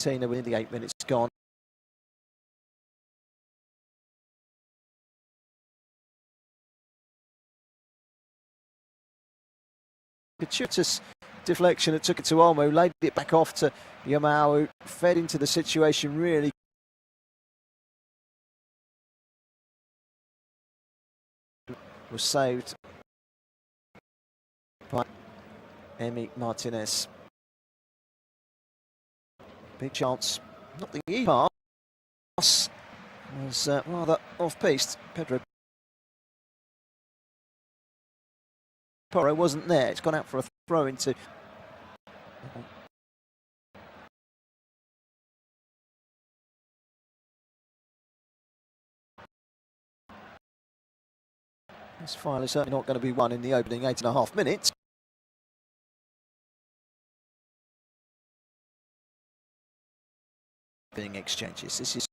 Argentina within the 8 minutes gone. Gratuitous deflection that took it to Olmo, laid it back off to Yamau, who fed into the situation really. Was saved by Emi Martinez. Big chance. Not the easy pass. Was rather off-piste. Pedro Porro wasn't there. It's gone out for a throw into. This final is certainly not going to be won in the opening 8.5 minutes. Being exchanges. This is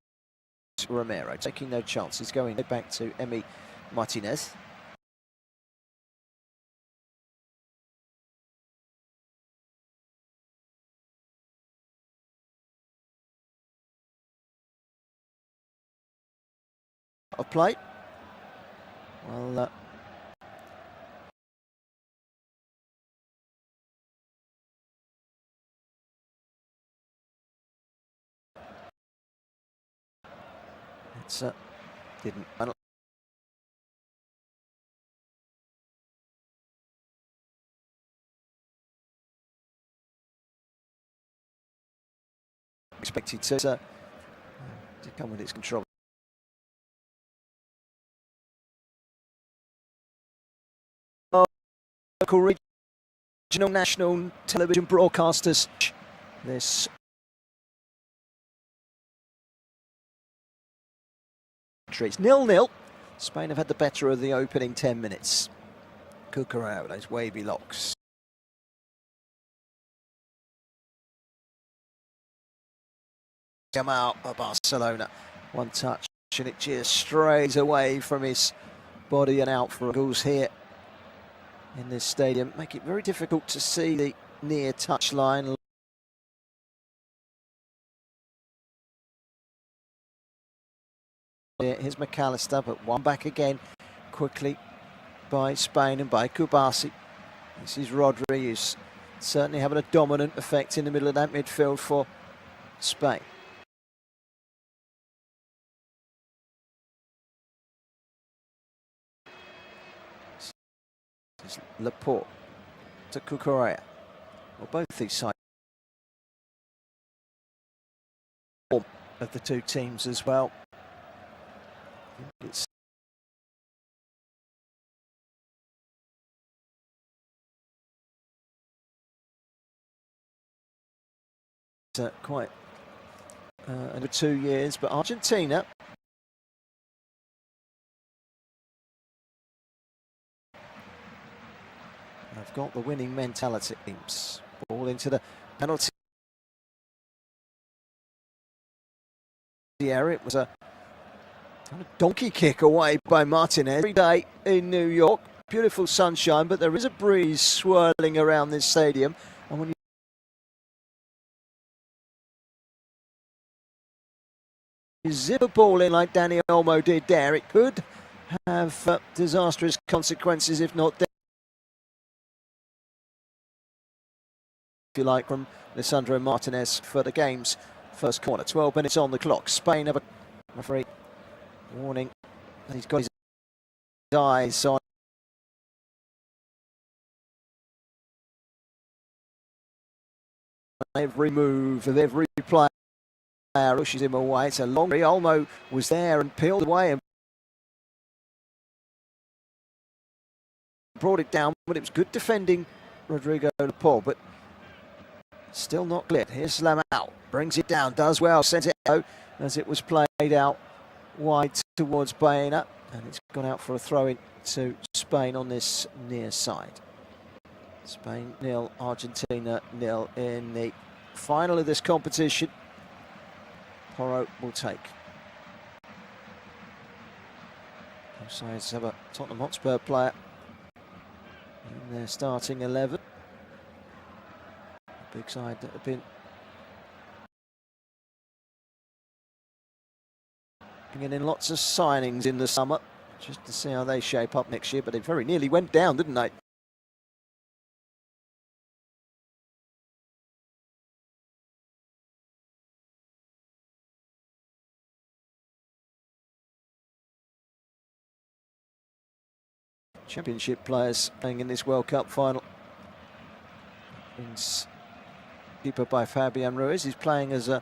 Romero taking no chances, going back to Emi Martinez. Of play. Well, it's didn't. Expected to did come with its control. Local, regional, national television broadcasters. This it's 0-0. Spain have had the better of the opening 10 minutes. Cucurella, those wavy locks. Come out of Barcelona. One touch and it just strays away from his body and out for goals here in this stadium. Make it very difficult to see the near touchline. Here's McAllister, but one back again quickly by Spain and by Kubasi. This is Rodri, who's certainly having a dominant effect in the middle of that midfield for Spain. This is Laporte to Cucurella. Well, both these sides of the two teams as well. It's quite over 2 years, but Argentina have got the winning mentality. Ball into the penalty area. It was a kind of donkey kick away by Martinez. Every day in New York, beautiful sunshine, but there is a breeze swirling around this stadium. And when you zip a ball in like Dani Olmo did there, it could have disastrous consequences, if not death, if you like, from Lisandro Martinez for the game's first corner. 12 minutes on the clock. Spain have a referee warning that he's got his eyes on every move of every player. Rushes him away. It's a long. Olmo was there and peeled away and brought it down, but it was good defending Rodrigo Laporte, but still not clear. Here's Lamau, brings it down, does well, sends it out as it was played out wide towards Baena, and it's gone out for a throw-in to Spain on this near side. Spain 0, Argentina 0 in the final of this competition. Porro will take. Both sides have a Tottenham Hotspur player in their starting 11. Big side that have been bringing in lots of signings in the summer, just to see how they shape up next year, but they very nearly went down, didn't they? Championship players playing in this World Cup final. Keeper by Fabian Ruiz. He's playing as a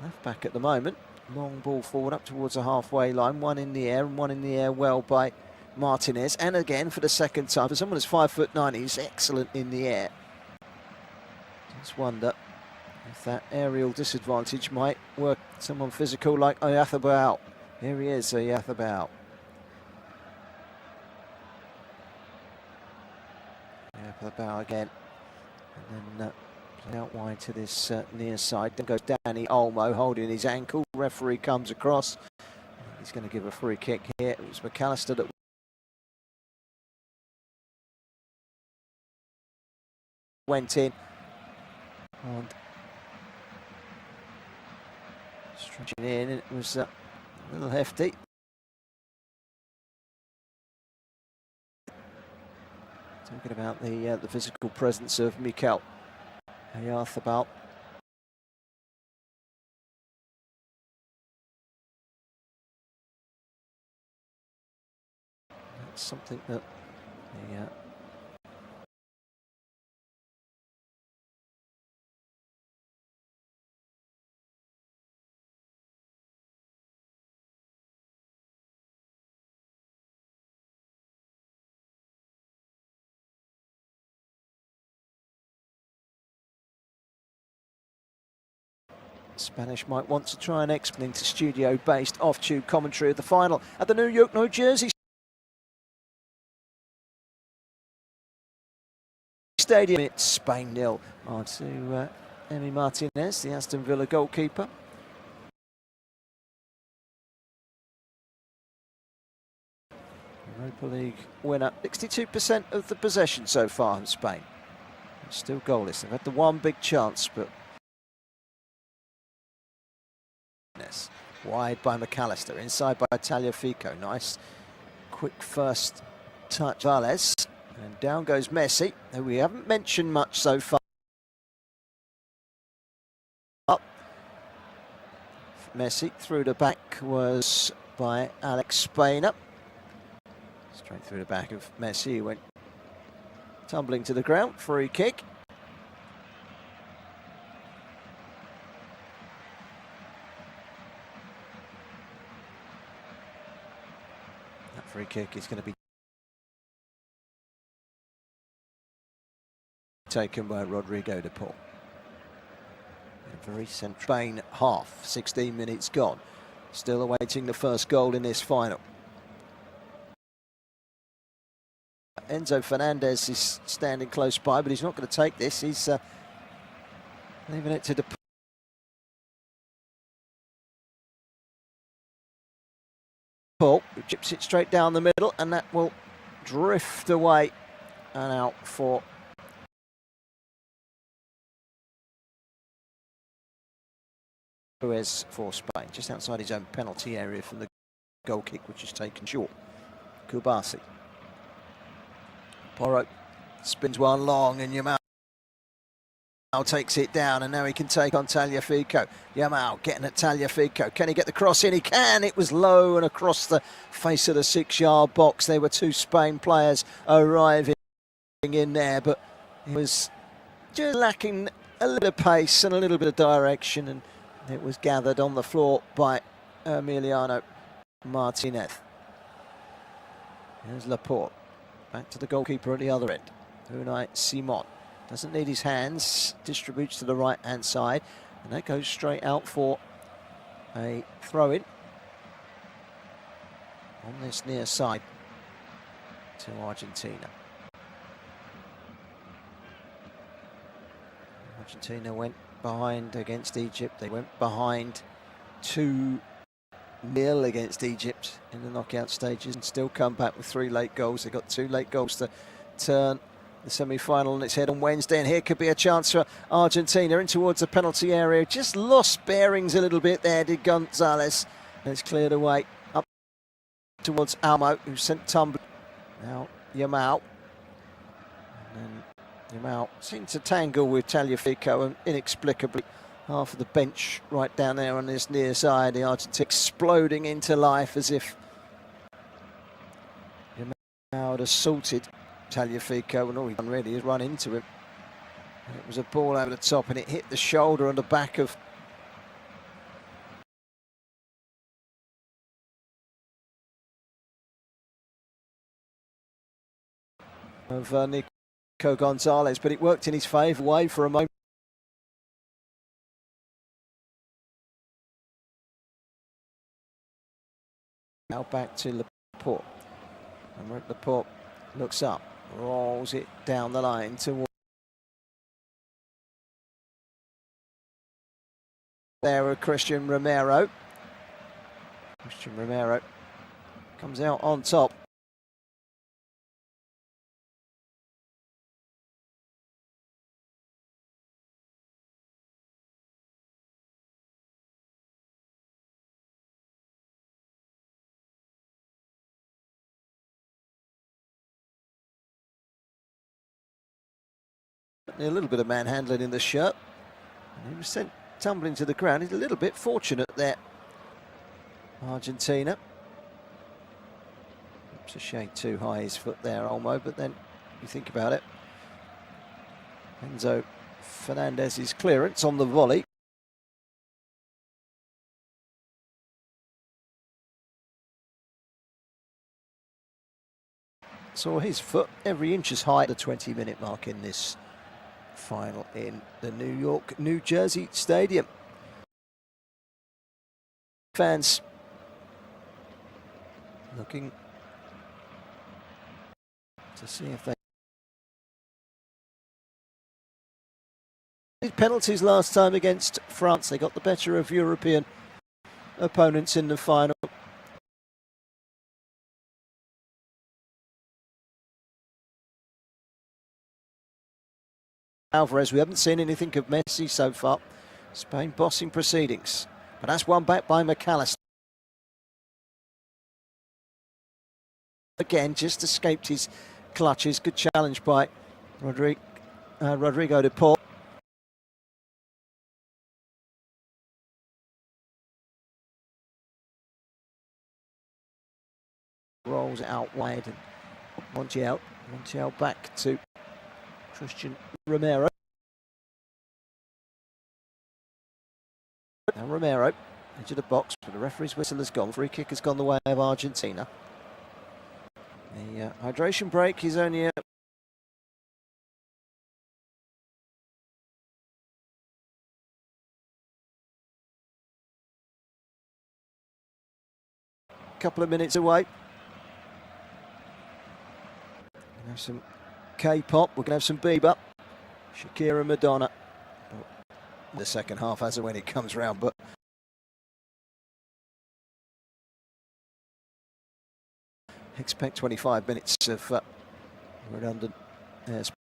left back at the moment. Long ball forward up towards the halfway line. One in the air, and one in the air well by Martinez. And again for the second time. For someone who's 5'9", he's excellent in the air. Just wonder if that aerial disadvantage might work someone physical like Oyathabao. Here he is, Oyathabao. Oyathabao again. And then play out wide to this near side. Then goes Danny Olmo holding his ankle. Referee comes across. He's going to give a free kick here. It was McAllister that went in. And stretching in, it was a little hefty. Talking about the physical presence of Mikel Oyathabao. That's something that the Spanish might want to try and explain to studio-based off-tube commentary of the final at the New York, New Jersey Stadium. It's Spain 0 on to Emi Martinez, the Aston Villa goalkeeper. Europa League winner. 62% of the possession so far in Spain. It's still goalless. They've had the one big chance, but wide by McAllister, inside by Tagliafico. Nice quick first touch, Valles, and down goes Messi, who we haven't mentioned much so far. Up. Messi through the back was by Alex Spina. Straight through the back of Messi, he went tumbling to the ground. Free kick. Free kick is going to be taken by Rodrigo de Paul. A very central Spain half, 16 minutes gone. Still awaiting the first goal in this final. Enzo Fernandez is standing close by, but he's not going to take this. He's leaving it to de Paul, who chips it straight down the middle, and that will drift away and out for Ruiz for Spain, just outside his own penalty area from the goal kick, which is taken short. Kubasi. Porro spins one long, and Yamal takes it down, and now he can take on Tagliafico. Yamal getting at Tagliafico. Can he get the cross in? He can. It was low and across the face of the 6-yard box. There were two Spain players arriving in there, but it was just lacking a little bit of pace and a little bit of direction, and it was gathered on the floor by Emiliano Martinez. Here's Laporte. Back to the goalkeeper at the other end. Unai Simon. Doesn't need his hands, distributes to the right-hand side, and that goes straight out for a throw-in on this near side to Argentina. Argentina went behind against Egypt. They went behind 2-0 against Egypt in the knockout stages and still come back with 3 late goals. They got 2 late goals to turn the semi-final on its head on Wednesday, and here could be a chance for Argentina in towards the penalty area. Just lost bearings a little bit there, did Gonzalez, It's cleared away up towards Almo, who sent tumbling. Now Yamal. And then Yamal seemed to tangle with Tagliafico, and inexplicably half of the bench right down there on this near side, the Argentina exploding into life as if Yamal had assaulted Tagliafico, and all he done really is run into him. And it was a ball over the top, and it hit the shoulder and the back of Nico Gonzalez, but it worked in his favour. Away for a moment. Now back to Laporte. And Laporte looks up, rolls it down the line towards there, Christian Romero. Christian Romero comes out on top. A little bit of manhandling in the shirt. And he was sent tumbling to the ground. He's a little bit fortunate there, Argentina. It's a shade too high his foot there, Olmo, but then you think about it. Enzo Fernandez's clearance on the volley. Saw his foot every inch as high at the 20-minute mark in this final in the New Jersey Stadium. Fans looking to see if they penalties last time against France. They got the better of European opponents in the final. Alvarez, we haven't seen anything of Messi so far. Spain bossing proceedings, but that's one back by McAllister. Again, just escaped his clutches. Good challenge by Rodrigo de Paul. Rolls it out wide, and Montiel back to Christian Romero. Now Romero into the box, but the referee's whistle has gone. Free kick has gone the way of Argentina. The hydration break is only a couple of minutes away. We're going to have some K-pop, we're going to have some Bieber, Shakira, Madonna. The second half as and when it comes round, but expect 25 minutes of redundant airspace.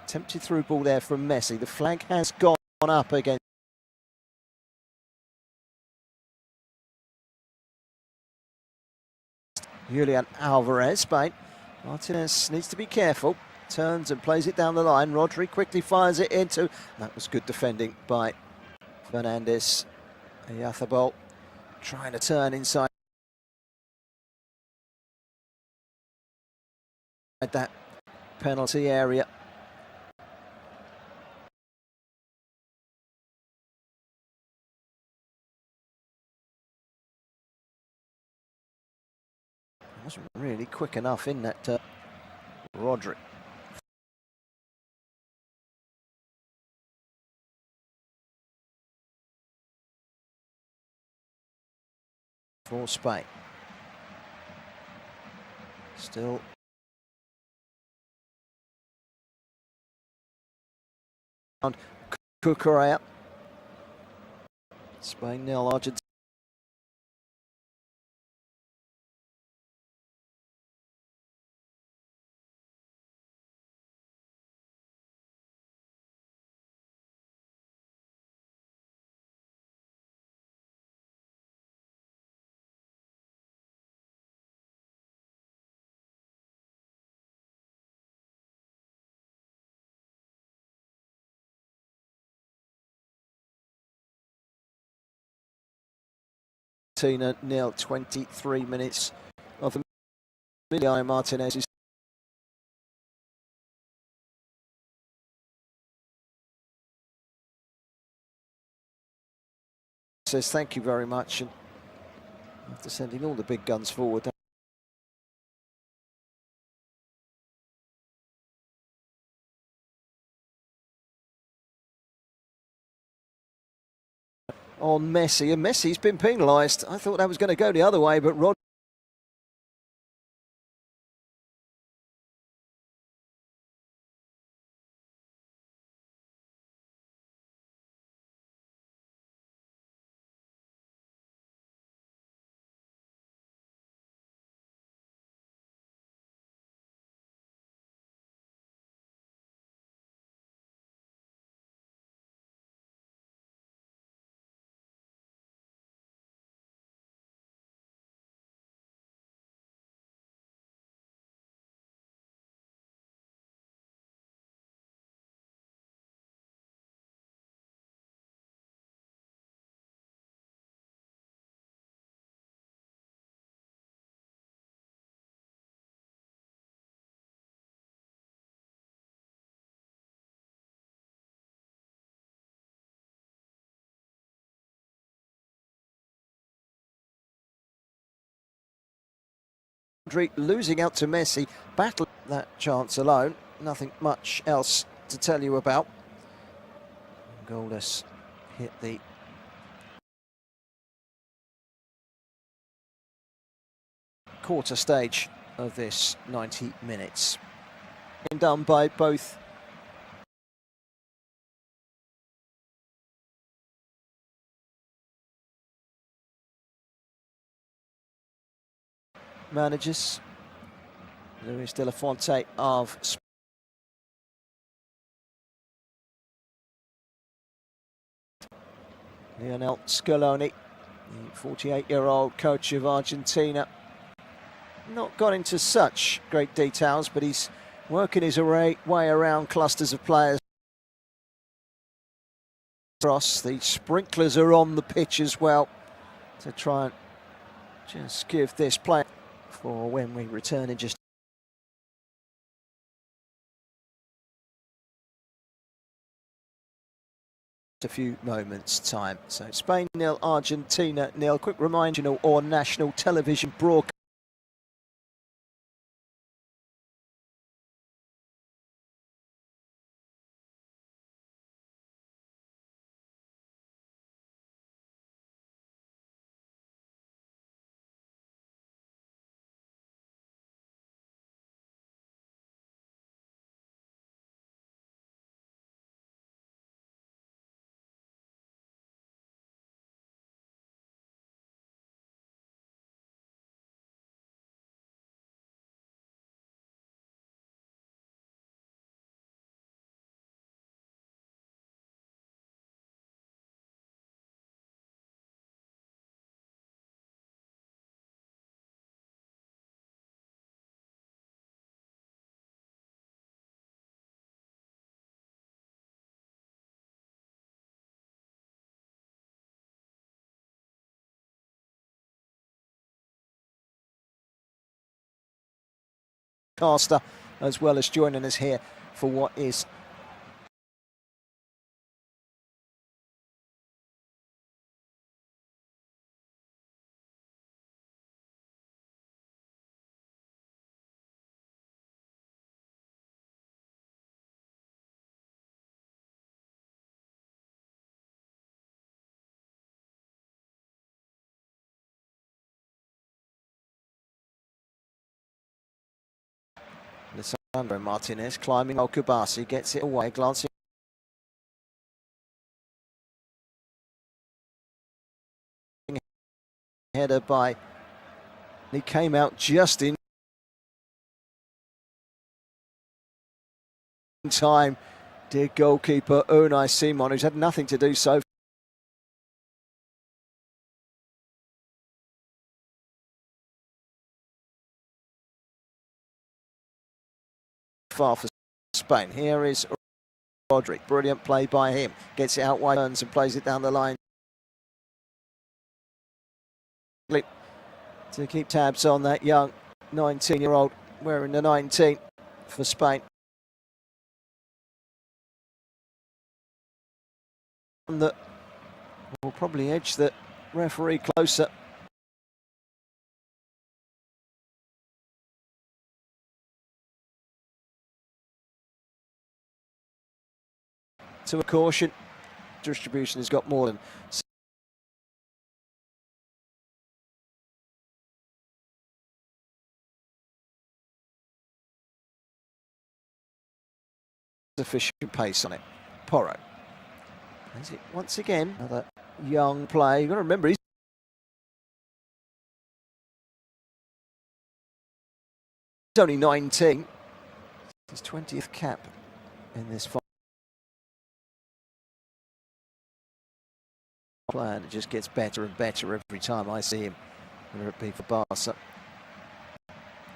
Attempted through ball there from Messi. The flag has gone up against Julian Alvarez. Spain. Martinez needs to be careful. Turns and plays it down the line. Rodri quickly fires it into. That was good defending by Fernandez. Ayathabol trying to turn inside that penalty area. Wasn't really quick enough in that Rodri. For Spain. Still Cucurella. Spain nil, Argentina. Nil, 23 minutes of Emiliano Martinez. Says thank you very much, and after sending all the big guns forward. On Messi, and Messi's been penalised. I thought that was going to go the other way, but Rod losing out to Messi, battle that chance alone. Nothing much else to tell you about. Goalless hit the quarter stage of this 90 minutes. Been done by both managers. Luis de la Fuente of Lionel Scaloni, the 48-year-old coach of Argentina. Not got into such great details, but he's working his way around clusters of players. Across, the sprinklers are on the pitch as well to try and just give this play for when we return in just a few moments' time. So Spain nil, Argentina nil. Quick reminder, or national television broadcast. Caster, as well as joining us here for what is Lisandro Martinez climbing. Kubasi gets it away, glancing header by... He came out just in time. Dear goalkeeper Unai Simon, who's had nothing to do so far for Spain. Here is Rodri, brilliant play by him. Gets it out wide, turns and plays it down the line to keep tabs on that young 19-year-old wearing the 19 for Spain. That will probably edge the referee closer. To a caution. Distribution has got more than sufficient pace on it. Porro. Is it once again another young player? You've got to remember he's only 19. His 20th cap in this final. Player, and it just gets better and better every time I see him, whether it be for Barca.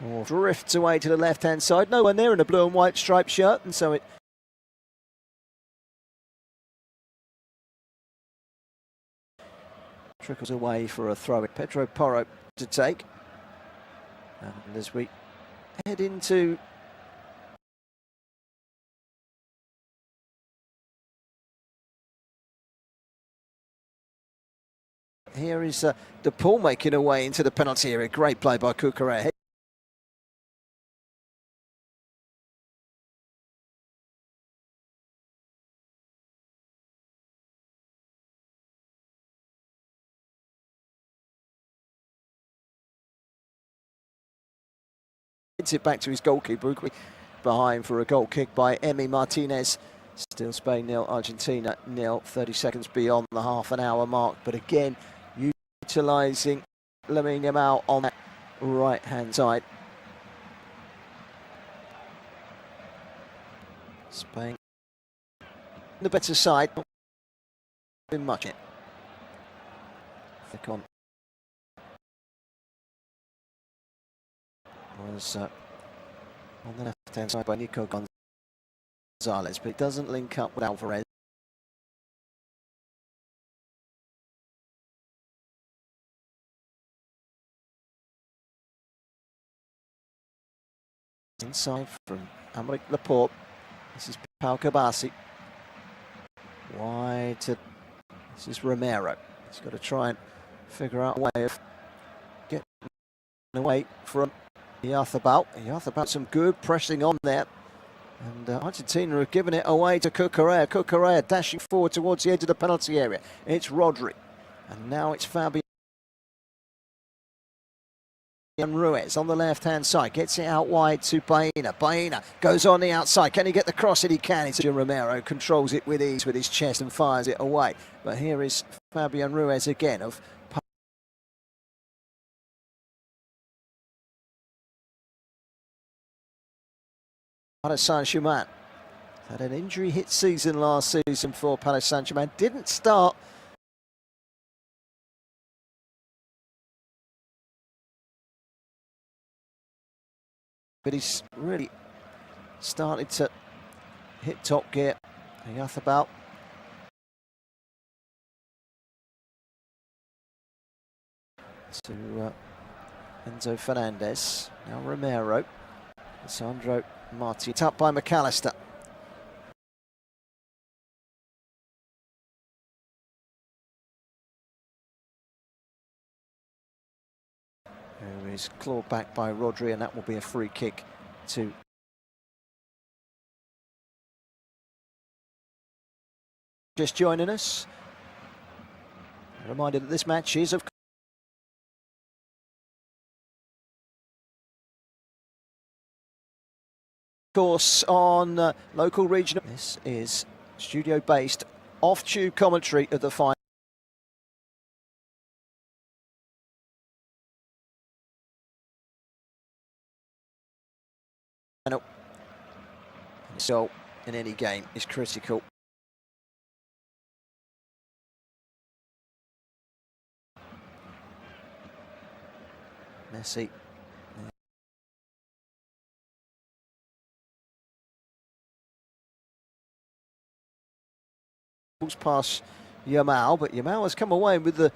Or drifts away to the left-hand side. No one there in a blue and white striped shirt, and so it trickles away for a throw. Pedro Porro to take. And as we head into here is De Paul making a way into the penalty area. Great play by Cucurella. Hits it back to his goalkeeper, behind for a goal kick by Emi Martinez. Still Spain 0, Argentina 0, 30 seconds beyond the half an hour mark. But again, utilising Lamine Yamal on that right-hand side. Spain, the better side, not been much yet. Thick on. Was on the left-hand side by Nico Gonzalez, but it doesn't link up with Alvarez. Inside from Aymeric Laporte. This is Pau Kabasi. Wide to... This is Romero. He's got to try and figure out a way of getting away from Yarthabal. Yarthabal some good pressing on there. And Argentina have given it away to Cucurella. Cucurella dashing forward towards the edge of the penalty area. It's Rodri. And now it's Fabian Ruiz on the left-hand side. Gets it out wide to Baena. Baena goes on the outside. Can he get the cross? And he can. It's Romero. Controls it with ease with his chest and fires it away. But here is Fabian Ruiz again of Paris Saint-Germain. Had an injury hit season last season for Paris Saint-Germain. Didn't start but he's really started to hit top gear. Yarthabal. To Enzo Fernandez. Now Romero. Sandro Marti. Up by McAllister. Who is clawed back by Rodri, and that will be a free kick to just joining us. A reminder that this match is of course on local regional. This is studio-based off-tube commentary of the final. final. So, in any game is critical. Messi. Past Yamal, but Yamal has come away with the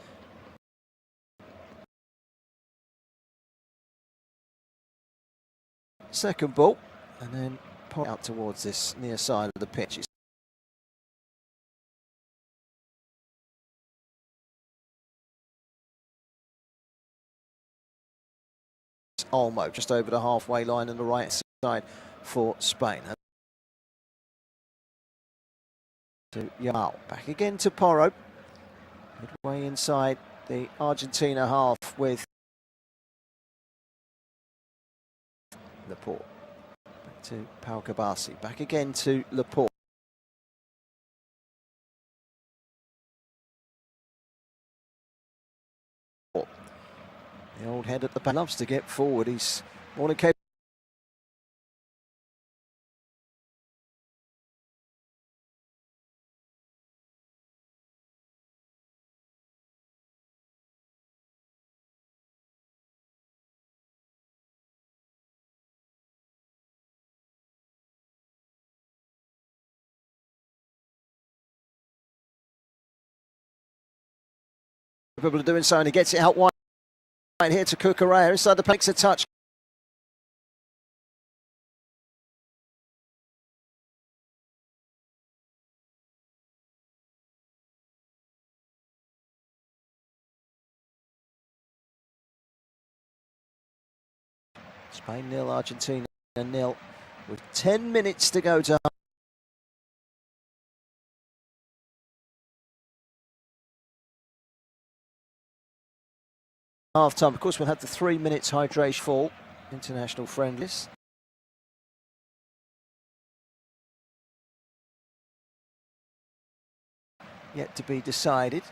second ball and then pop out towards this near side of the pitch. It's Olmo just over the halfway line on the right side for Spain. To Yamal, back again to Porro. Midway inside the Argentina half with Laporte. Back to Pau Kabasi. Back again to Laporte. The old head at the back loves to get forward. He's more than capable. Capable of doing so, and he gets it out wide here to Cucurella inside the takes a touch. Spain 0, Argentina 0, with 10 minutes to go to half time. Of course, we'll have the 3 minutes hydration for international friendlies. Yet to be decided.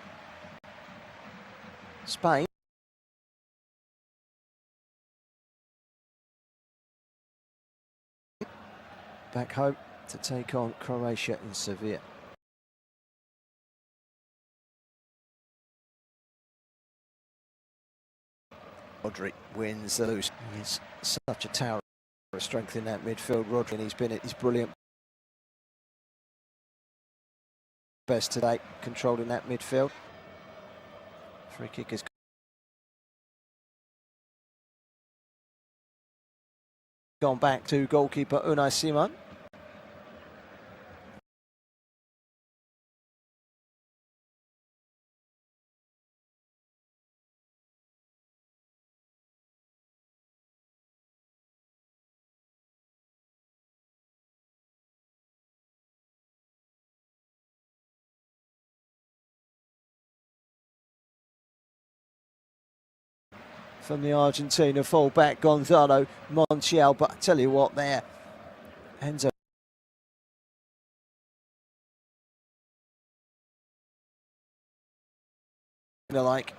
Spain. Back home to take on Croatia in Sevilla. Rodri wins the loose. He's such a tower of strength in that midfield. Rodri, and he's been at his brilliant best today, controlling that midfield. Free kick is gone back to goalkeeper Unai Simon. From the Argentina full-back Gonzalo Montiel, but I tell you what, there, Enzo like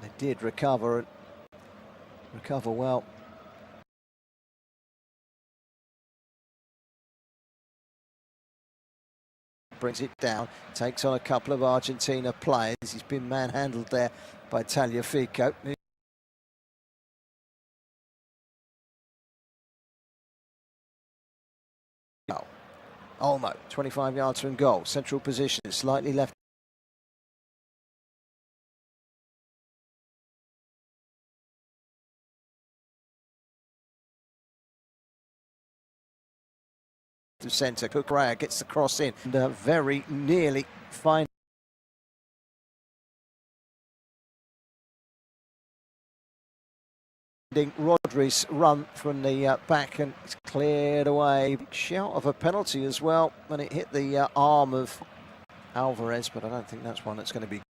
they did recover well. Brings it down, takes on a couple of Argentina players. He's been manhandled there by Tagliafico. Olmo, 25 yards from goal, central position, slightly left. To centre, Cucurella gets the cross in and very nearly finding Rodri's run from the back, and it's cleared away. Big shout of a penalty as well when it hit the arm of Alvarez, but I don't think that's one that's going to be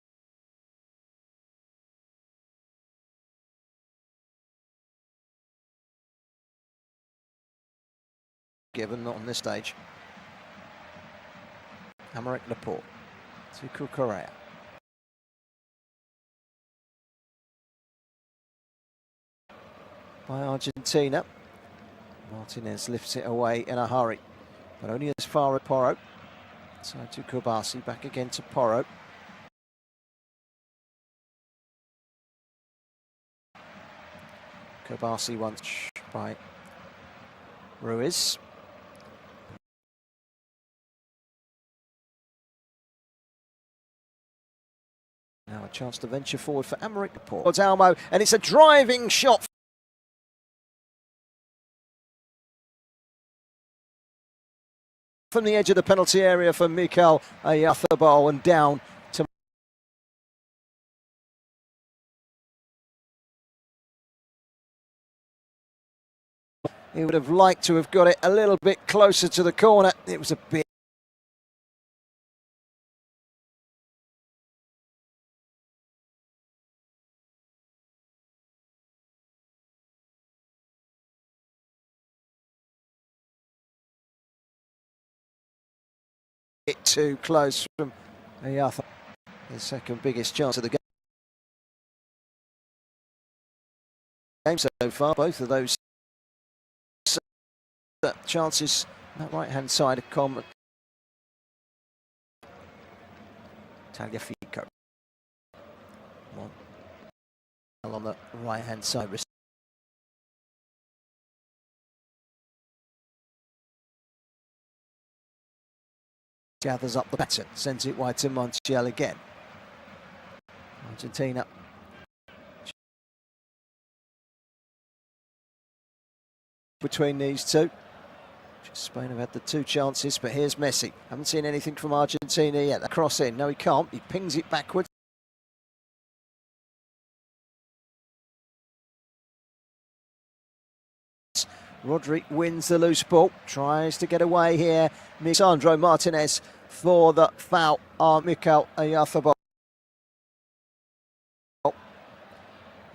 given, not on this stage. Aymeric Laporte to Cucurella. By Argentina. Martinez lifts it away in a hurry, but only as far as Porro. Side to Kubasi, back again to Porro. Kubasi once by Ruiz. Now a chance to venture forward for Amaric towards Almo, and it's a driving shot from the edge of the penalty area for Mikel Oyarzabal, and down to he would have liked to have got it a little bit closer to the corner. It was a bit too close from Oyarzabal. The second biggest chance of the game so far. Both of those chances on that right hand side of Tagliafico. On the right hand side, gathers up the baton, sends it wide to Montiel again. Argentina between these two. Spain have had the two chances, but here's Messi. Haven't seen anything from Argentina yet. The cross in. No, he can't. He pings it backwards. Rodri wins the loose ball. Tries to get away here. Lisandro Martinez for the foul on Mikel Oyarzabal.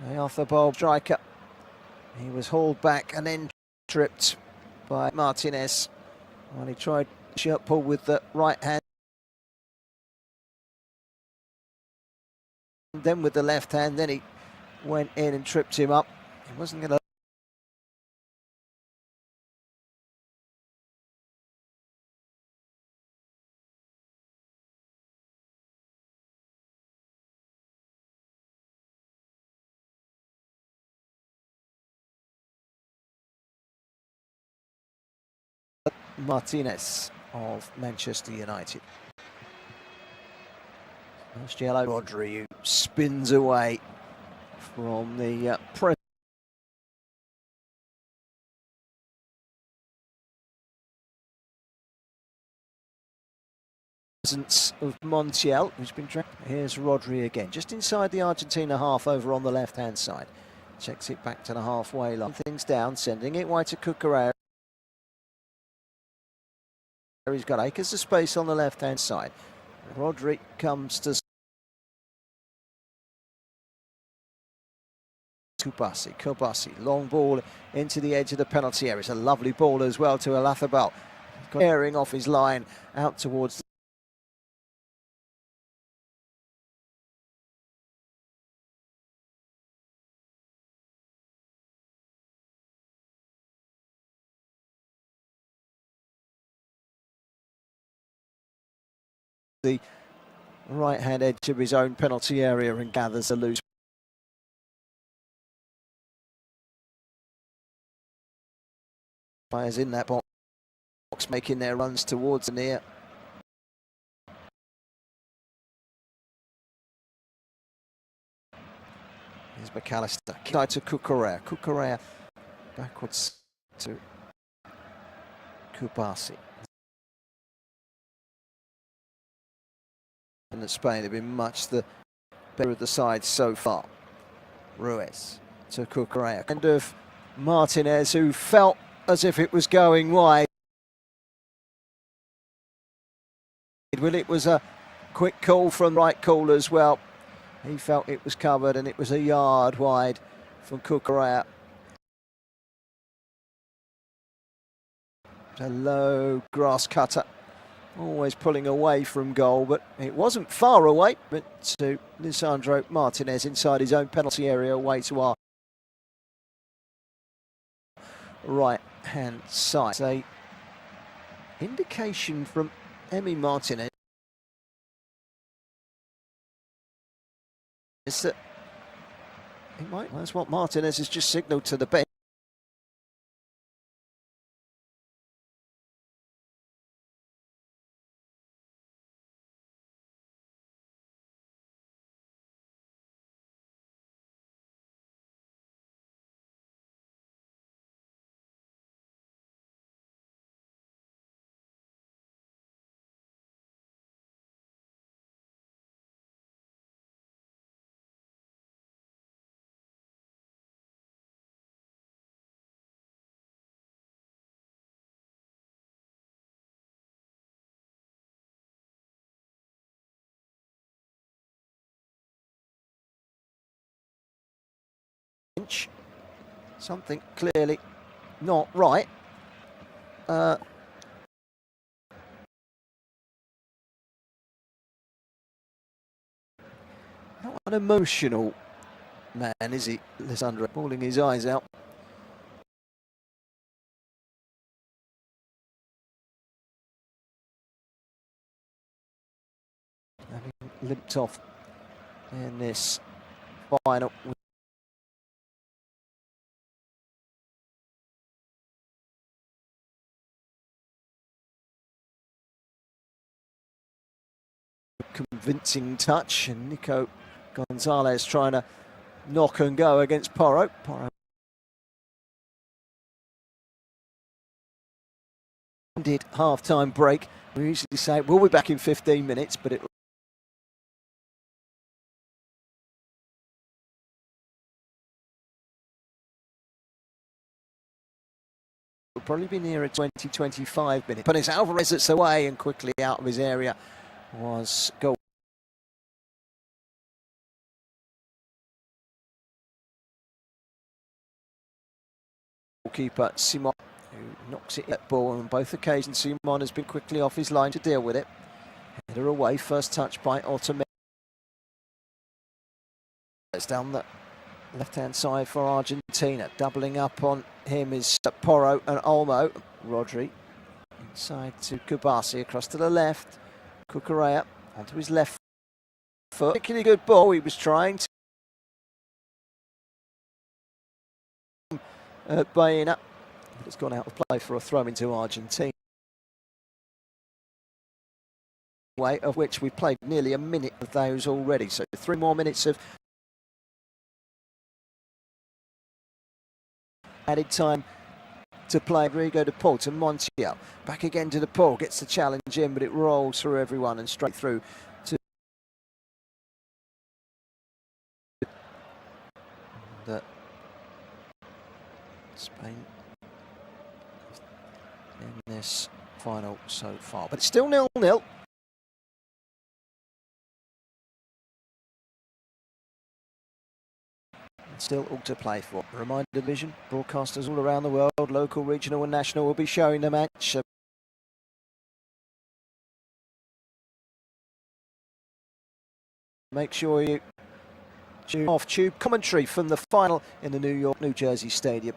Oyarzabal, striker. He was hauled back and then tripped by Martinez when he tried shirt pull with the right hand, and then with the left hand. Then he went in and tripped him up. He wasn't going to. Martinez of Manchester United. First yellow. Rodri, who spins away from the presence of Montiel, who's been dragged. Here's Rodri again, just inside the Argentina half over on the left hand side. Checks it back to the halfway line. Things down, sending it wide to Cucurella. He's got acres of space on the left-hand side. Rodri comes to Kubasi, long ball into the edge of the penalty area. It's a lovely ball as well to Oyarzabal. Airing off his line out towards the right-hand edge of his own penalty area and gathers a loose. Players in that box making their runs towards the near. Here's McAllister. Side to Cucurella. Cucurella backwards to Kubasi. And that Spain have been much the better of the side so far. Ruiz to Cucurella. And of Martinez, who felt as if it was going wide. Well, it was a quick call from right call as well. He felt it was covered and it was a yard wide from Cucurella. A low grass cutter. Always pulling away from goal, but it wasn't far away. But to Lisandro Martinez inside his own penalty area away to our right-hand side. It's a indication from Emi Martinez is that he might. That's what Martinez has just signalled to the bench. Something clearly not right. Not an emotional man, is he, Lisandro? Bawling his eyes out. Having limped off in this final. Convincing touch, and Nico Gonzalez trying to knock and go against Porro. Porro did half-time break. We usually say we'll be back in 15 minutes, but it will probably be nearer 20-25 minutes. But it's Alvarez that's away and quickly out of his area was goal. Keeper Simon, who knocks it at ball on both occasions. Simon has been quickly off his line to deal with it. Header away, first touch by Otamendi. It's down the left-hand side for Argentina. Doubling up on him is Porro and Olmo. Rodri inside to Kubasi, across to the left. Cucurella onto his left foot. Particularly good ball. He was trying to Baena, but it's gone out of play for a throw into Argentina. Way of which we played nearly a minute of those already, so 3 more minutes of added time to play. Rodrigo de Paul to Montiel, back again to de Paul, gets the challenge in, but it rolls through everyone and straight through to Spain in this final so far, but it's still 0-0. Still all to play for. Reminder division, broadcasters all around the world, local, regional and national, will be showing the match. Make sure you tune off tube commentary from the final in the New York, New Jersey Stadium.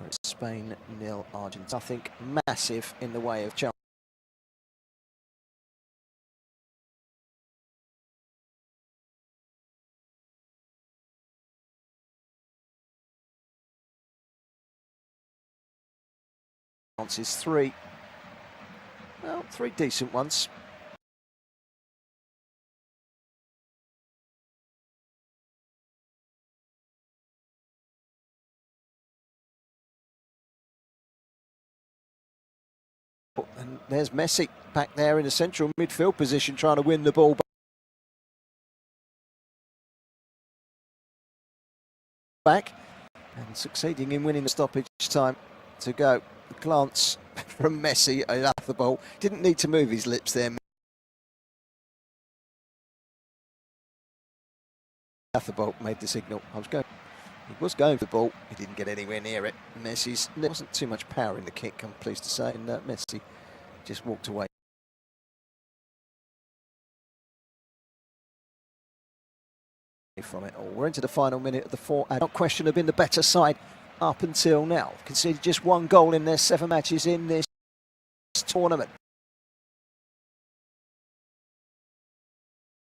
It's Spain 0, Argentina. Nothing massive in the way of chance. Chances 3. Well, 3 decent ones. And there's Messi back there in a central midfield position trying to win the ball back and succeeding in winning the stoppage time to go. The glance from Messi at the ball. Didn't need to move his lips there. The ball made the signal. He was going for the ball. He didn't get anywhere near it. There wasn't too much power in the kick, I'm pleased to say, and Messi just walked away. from it all. We're into the final minute of the fourth, and not question have been the better side up until now. Conceded just one goal in their 7 matches in this tournament.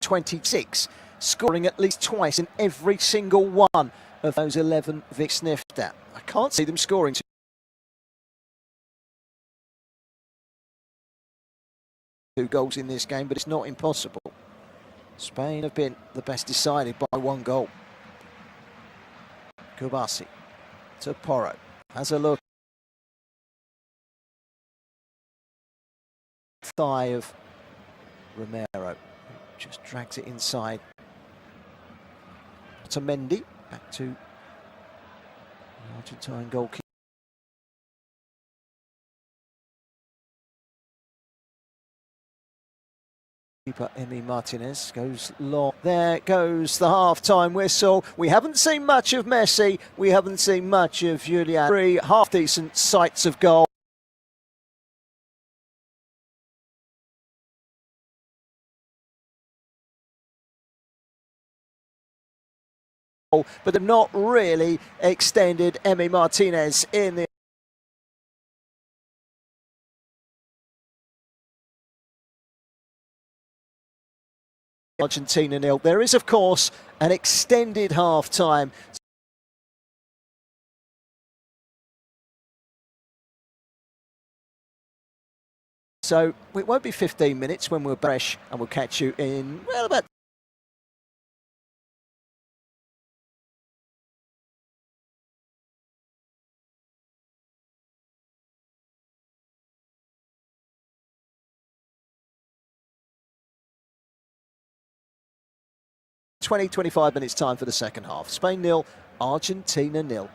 26, scoring at least twice in every single one of those 11 Vic sniffed at. I can't see them scoring 2 goals in this game, but it's not impossible. Spain have been the best decided by 1 goal. Kubasi to Porro, has a look. Thigh of Romero, just drags it inside to Mendy, back to the Argentine goalkeeper. Emi Martinez goes long. There goes the half-time whistle. We haven't seen much of Messi. We haven't seen much of Julian. 3 half-decent sights of goal. But they've not really extended Emi Martinez in the Argentina nil. There is, of course, an extended half-time. So it won't be 15 minutes when we're fresh, and we'll catch you in, well, about 20-25 minutes time for the second half. Spain nil, Argentina nil.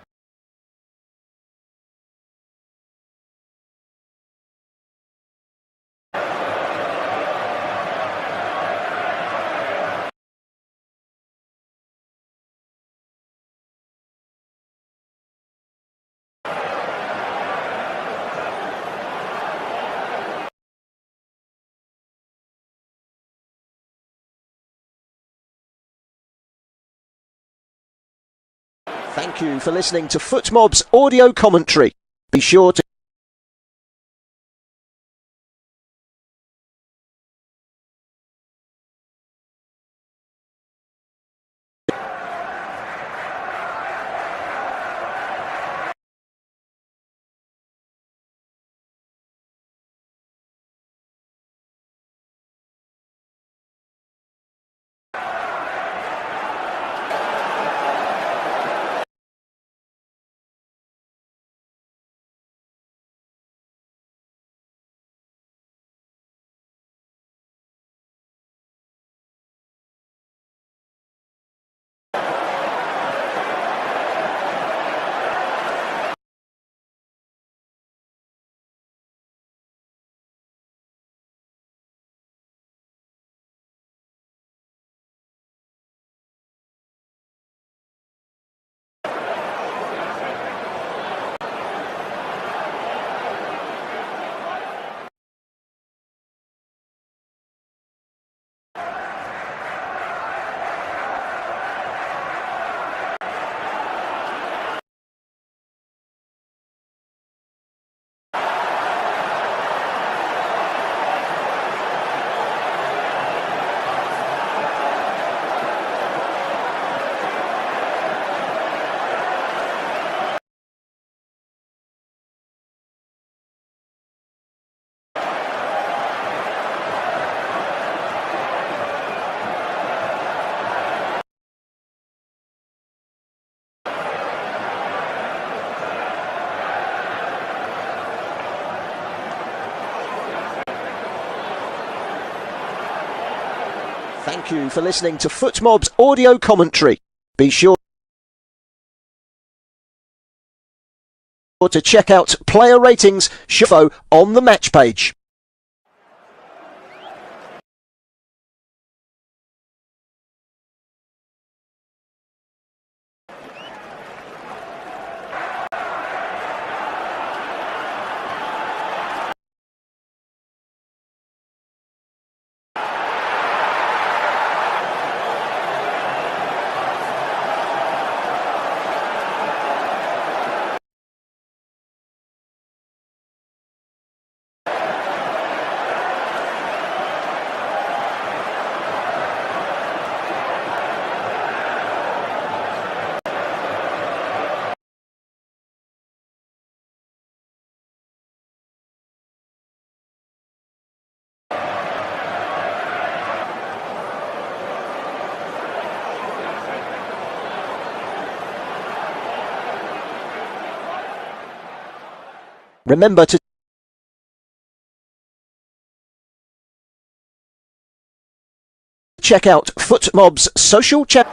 Thank you for listening to FootMob's audio commentary. Be sure to Thank you for listening to FootMob's audio commentary. Be sure to check out player ratings show on the match page. Remember to check out FootMob's social channel.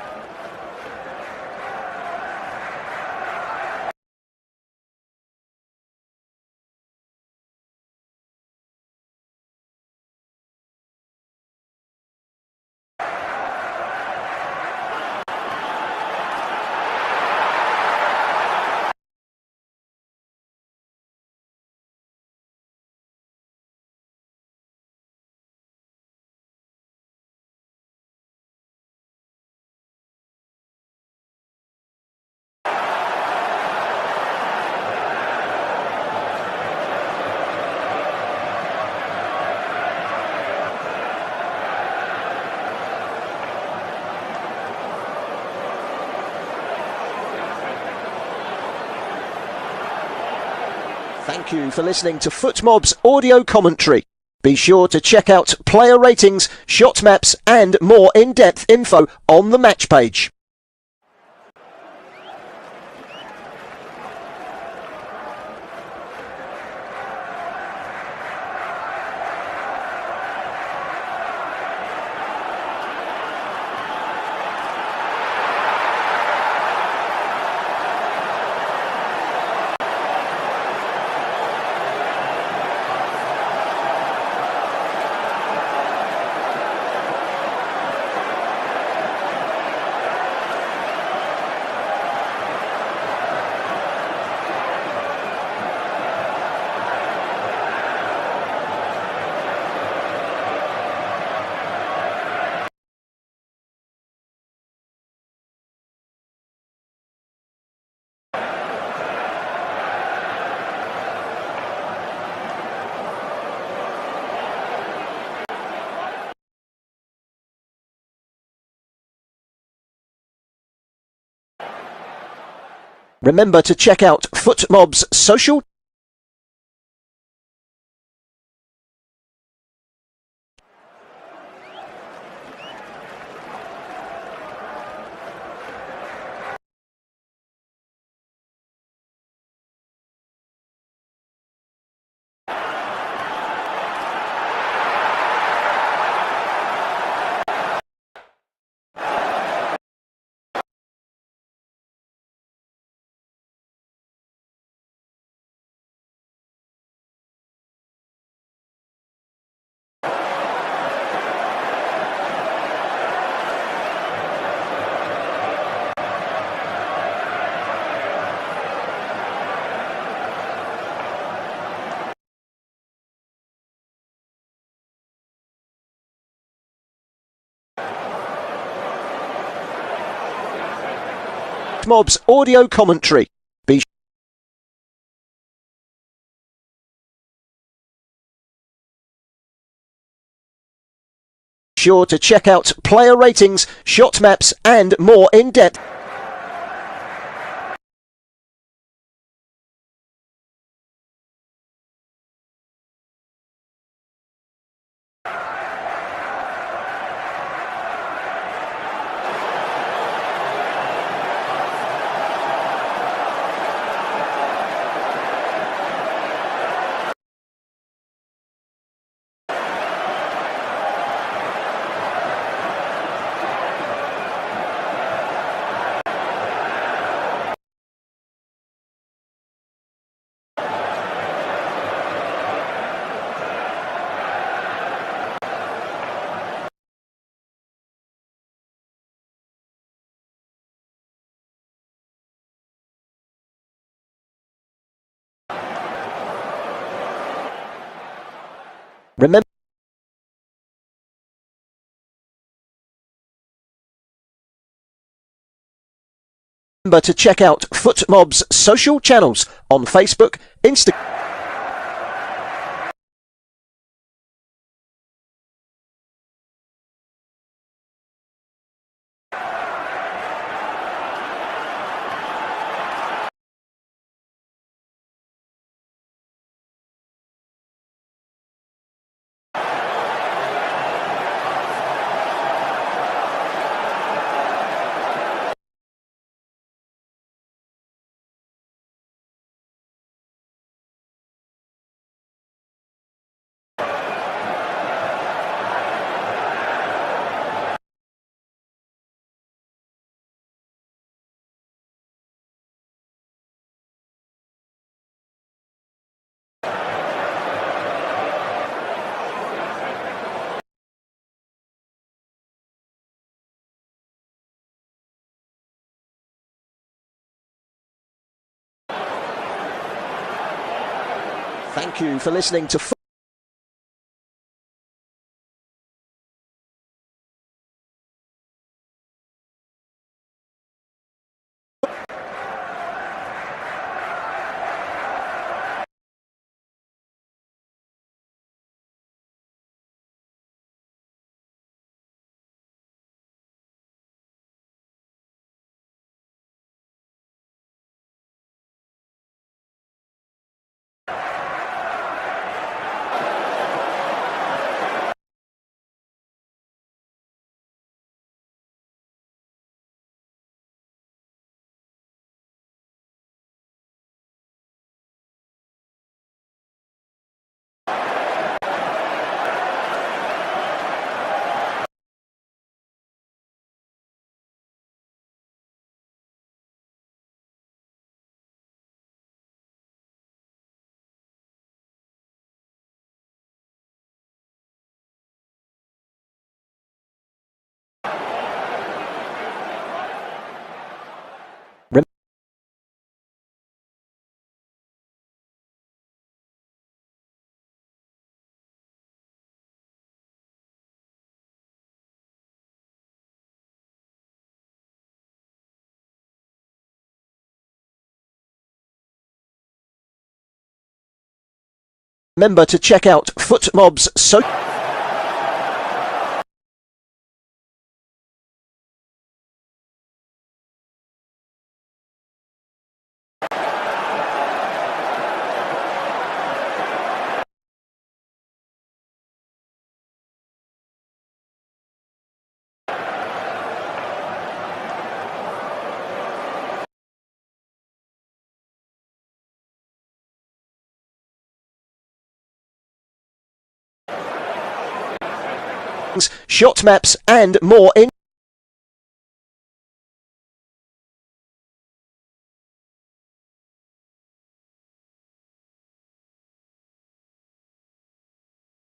Thank you for listening to FootMob's audio commentary. Be sure to check out player ratings, shot maps and more in-depth info on the match page. Remember to check out FootMob's social FootMob's audio commentary. Be sure to check out player ratings, shot maps and more in-depth. Remember to check out FootMob's social channels on Facebook, Instagram. Thank you for listening to Remember to check out FootMob's shot maps and more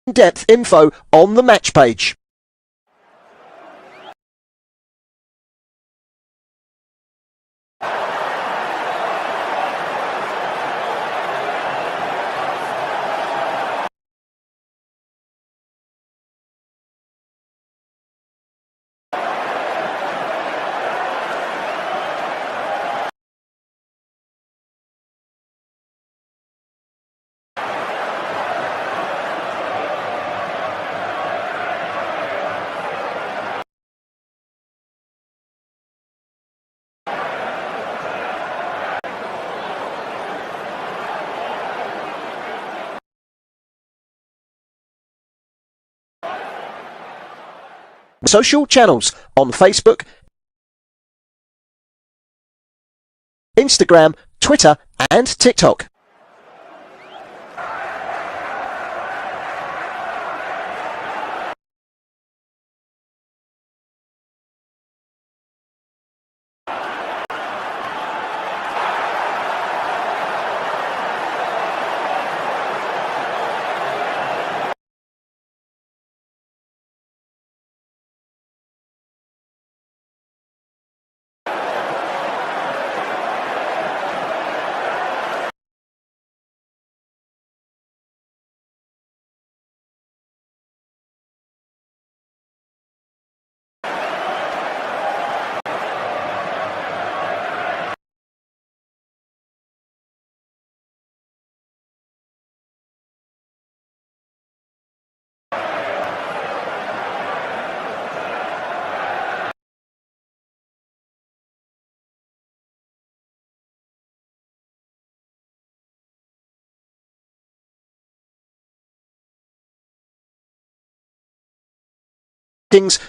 in-depth info on the match page. Social channels on Facebook, Instagram, Twitter and TikTok.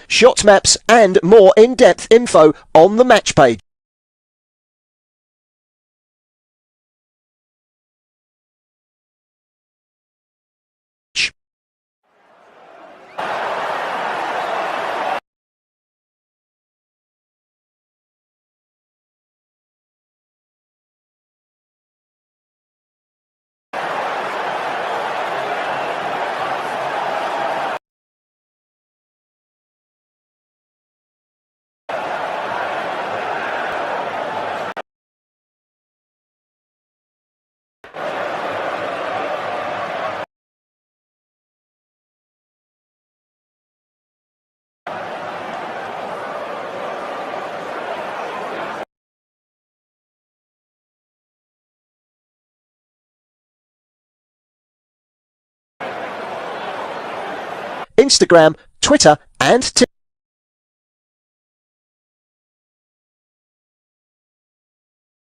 Shot maps and more in-depth info on the match page. Instagram, Twitter and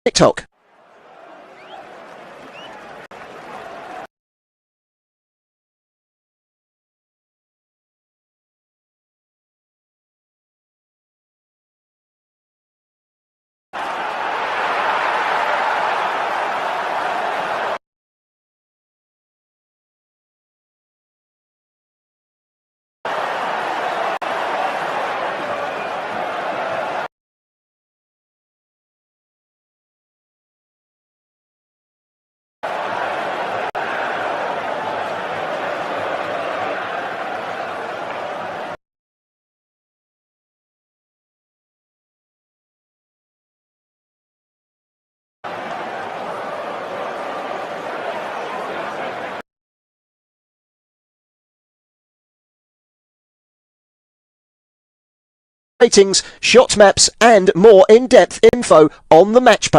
TikTok. Ratings, shot maps and more in-depth info on the match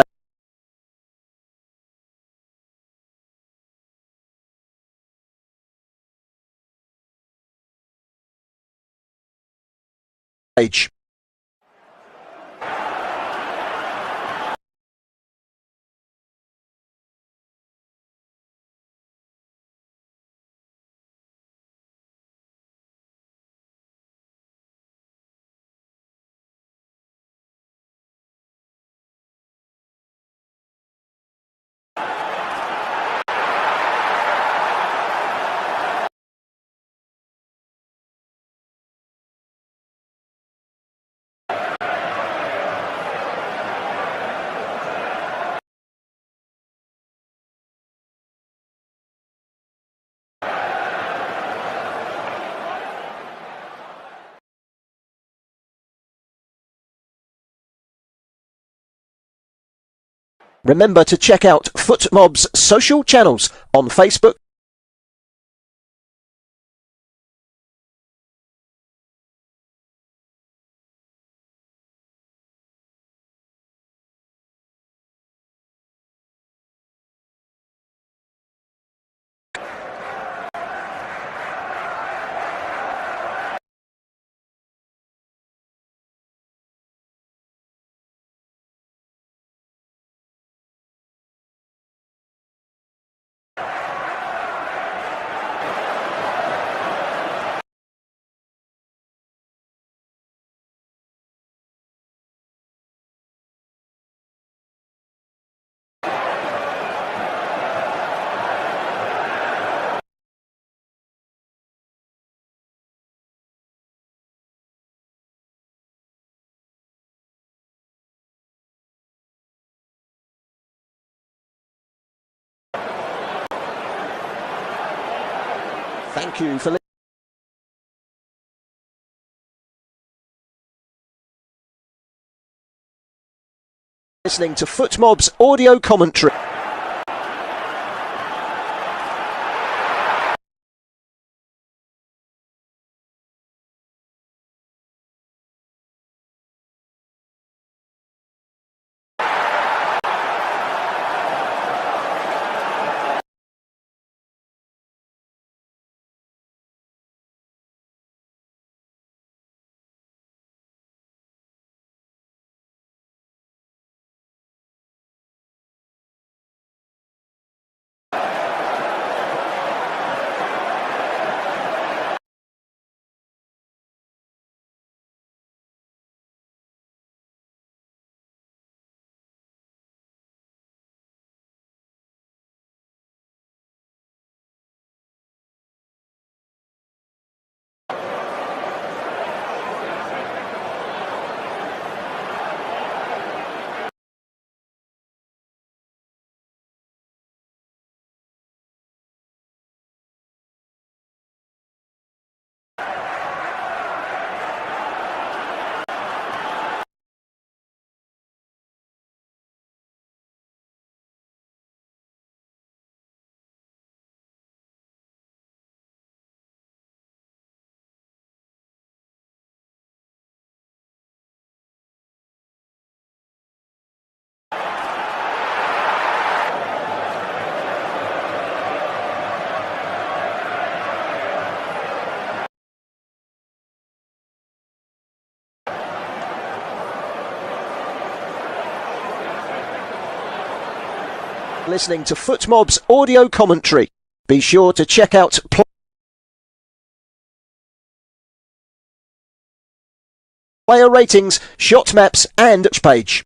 page. Remember to check out FootMob's social channels on Facebook, Thank you for listening to FootMob's audio commentary. Listening to FootMob's audio commentary. Be sure to check out player ratings, shot maps and page.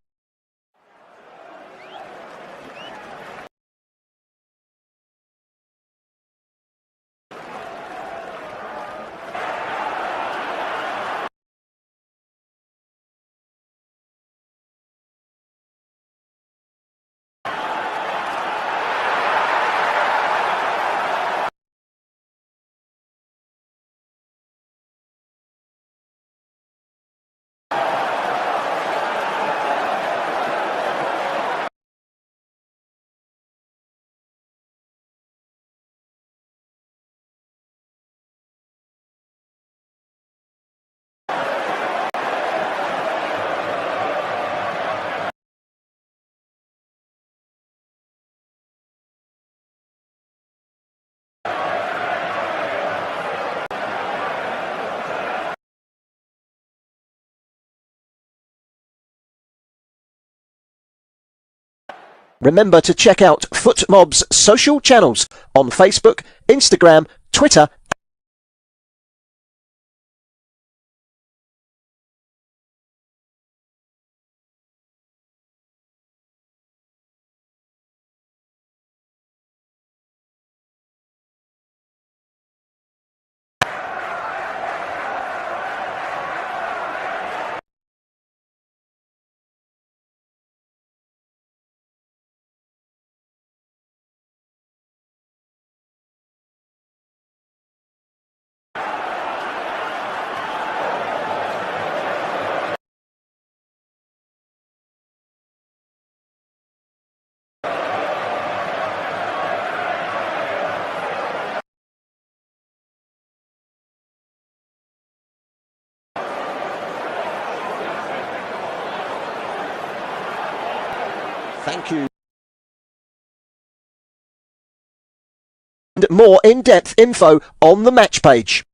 Remember to check out FootMob's social channels on Facebook, Instagram, Twitter. Thank you. And more in-depth info on the match page.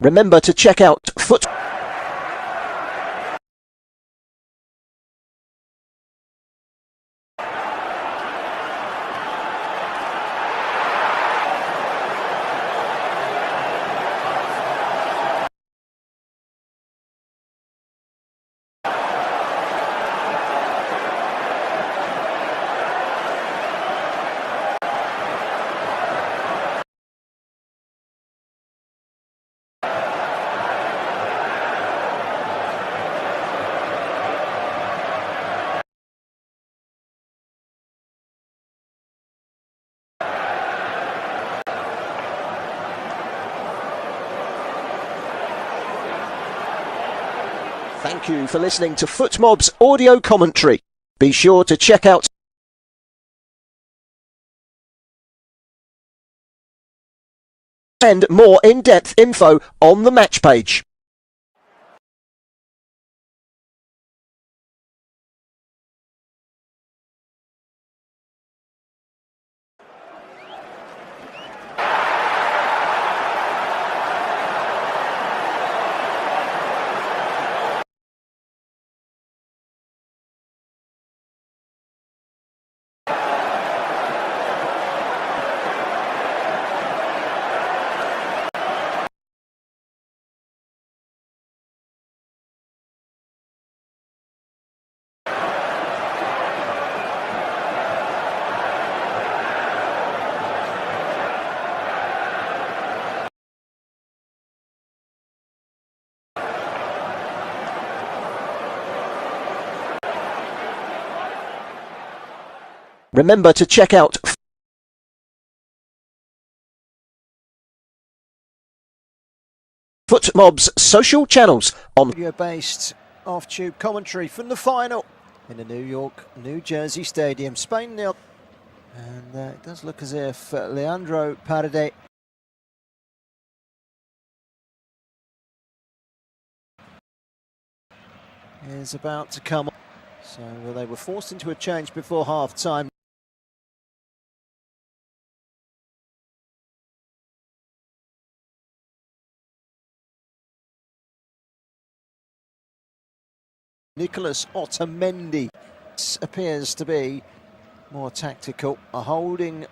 Remember to check out Thank you for listening to FootMob's audio commentary. Be sure to check out and more in-depth info on the match page. Remember to check out FootMob's social channels on video-based off-tube commentary from the final in the New York, New Jersey Stadium. Spain 0. And it does look as if Leandro Paredes is about to come on. So they were forced into a change before half-time. Nicolas Otamendi appears to be more tactical, a holding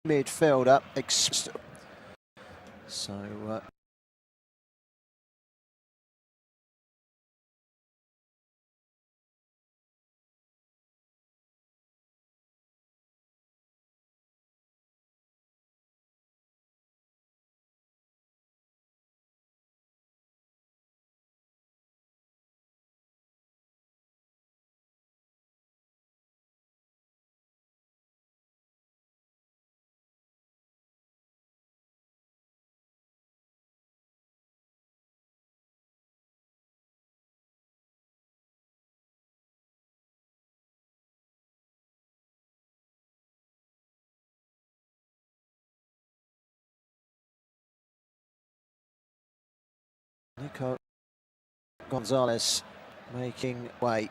midfielder. So Nico Gonzalez making way.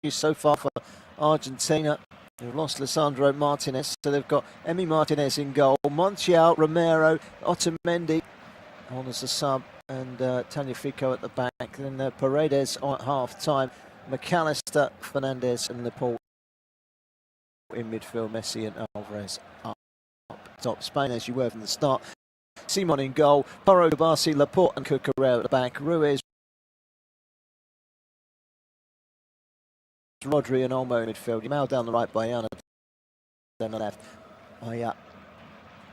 So far for Argentina, they've lost Lisandro Martinez, so they've got Emi Martinez in goal, Montiel, Romero, Otamendi on as a sub, and Tagliafico at the back. Then Paredes on at half-time, McAllister, Fernandez and Laporte in midfield, Messi and Alvarez up top. Spain, as you were from the start, Simon in goal, Porro, Gabasi, Laporte and Cucurella at the back, Ruiz, Rodri and Olmo in midfield. Yamal down the right by Yana down the left. Aya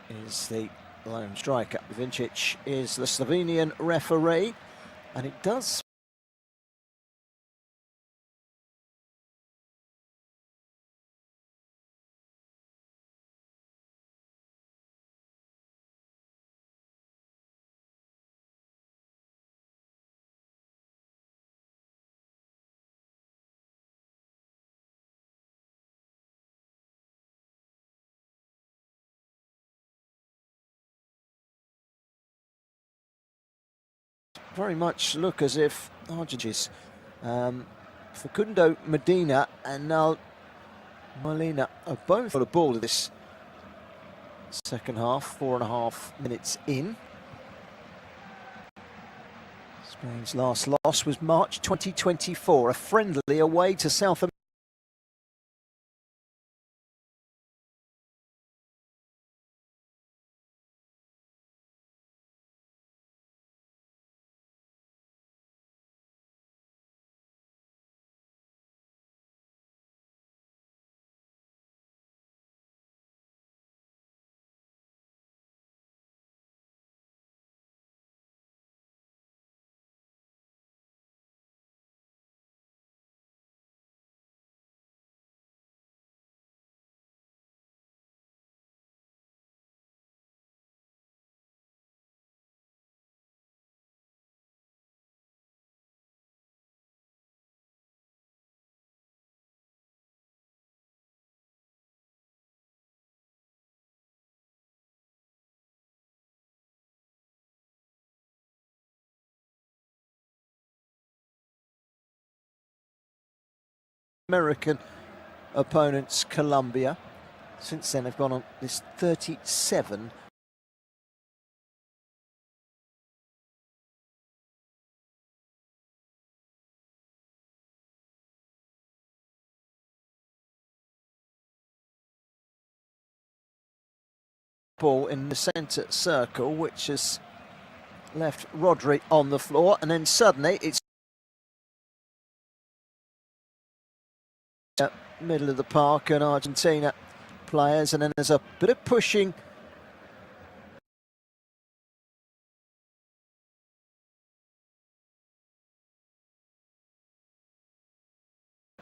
is the lone striker. Vincic is the Slovenian referee, and it does very much look as if Argentina's Facundo Medina and now Molina are both got a ball of this second half, 4.5 minutes in. Spain's last loss was March 2024, a friendly away to South American opponents, Colombia. Since then, they've gone on this 37 ball in the centre circle, which has left Rodri on the floor, and then suddenly it's middle of the park and Argentina players, and then there's a bit of pushing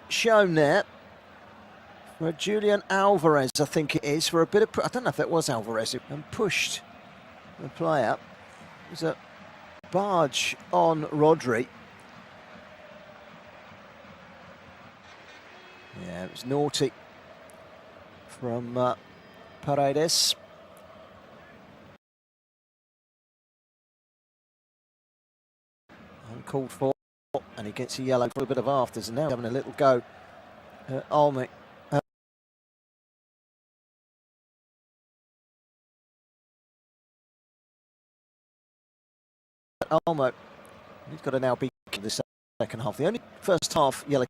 shown there for Julian Alvarez, I think it is, for a bit of, I don't know if that was Alvarez, and pushed the player. It was a barge on Rodri. Yeah, it was naughty from Paredes. Uncalled for, and he gets a yellow for a bit of afters, and now having a little go at Olmo. Olmo, he's got to now be in the second half. The only first half yellow.